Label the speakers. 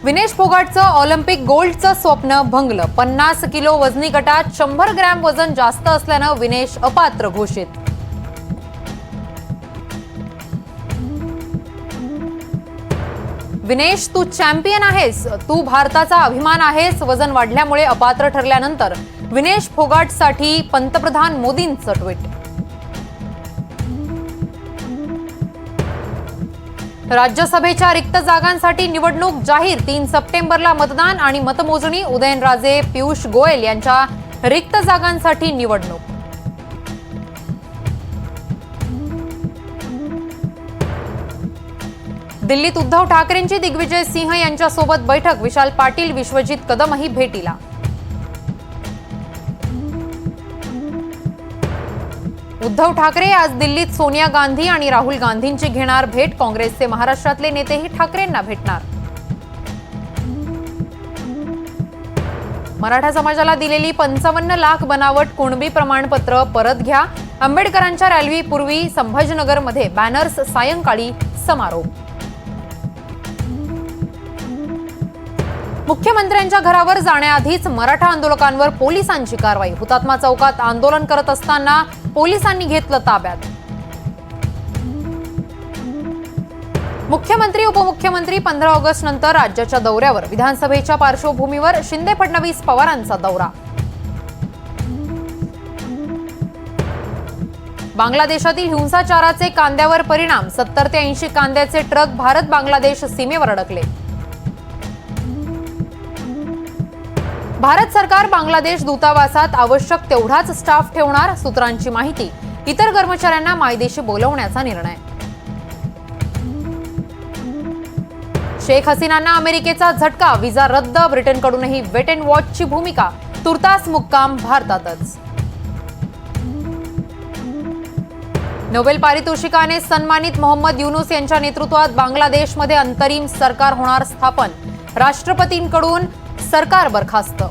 Speaker 1: Vinesh फोगाटचं Olympic गोल्डचं स्वप्न भंगलं। 50 kilo वजनी गटात 100 ग्रॅम वजन जास्त असल्यानं विनेश अपात्र घोषित। विनेश, तू चॅम्पियन आहेस, तू भारताचा अभिमान आहेस। वजन वाढल्यामुळे अपात्र ठरल्यानंतर विनेश फोगाटसाठी पंतप्रधान मोदींचं ट्विट। राज्यसभेच्या रिक्त जागांसाठी निवडणूक जाहीर। 3 सप्टेंबरला मतदान आणि मतमोजणी। उदयनराजे, पियुष गोयल यांच्या रिक्त जागांसाठी निवडणूक। दिल्लीत उद्धव ठाकरेंची दिग्विजय सिंह यांच्यासोबत बैठक। विशाल पाटील, विश्वजित कदमही भेटीला। उद्धव ठाकरे आज दिल्लीत सोनिया गांधी आणि राहुल गांधींची घेणार भेट। काँग्रेसचे महाराष्ट्रातले नेतेही ठाकरेंना भेटणार। मराठा समाजाला दिलेली 55 लाख बनावट कुणबी प्रमाणपत्र परत घ्या। आंबेडकरांच्या रॅलीपूर्वी संभाजीनगरमध्ये बॅनर्स, सायंकाळी समारोप। मुख्यमंत्र्यांच्या घरावर जाण्याआधीच मराठा आंदोलकांवर पोलिसांची कारवाई। हुतात्मा चौकात आंदोलन करत असताना पोलिसांनी घेतलं ताब्यात। मुख्यमंत्री, उपमुख्यमंत्री 15 ऑगस्ट नंतर राज्याच्या दौऱ्यावर। विधानसभेच्या पार्श्वभूमीवर शिंदे फडणवीस पवारांचा दौरा। बांगलादेशातील हिंसाचाराचे कांद्यावर परिणाम। 70 ते 80 कांद्याचे ट्रक भारत बांगलादेश सीमेवर अडकले। भारत सरकार बांगलादेश दूतावासात आवश्यक तेवढाच स्टाफ ठेवणार। सूत्रांची माहिती। इतर कर्मचाऱ्यांना मायदेशी बोलवण्याचा निर्णय। शेख हसीनांना अमेरिकेचा झटका। व्हिसा रद्द। ब्रिटनकडूनही वेट अँड वॉचची भूमिका। तुर्तास मुक्काम भारतातच। नोबेल पारितोषिकाने सन्मानित मोहम्मद युनूस यांच्या नेतृत्वात बांगलादेशमध्ये अंतरिम सरकार होणार स्थापन। राष्ट्रपतींकडून सरकार बरखास्त।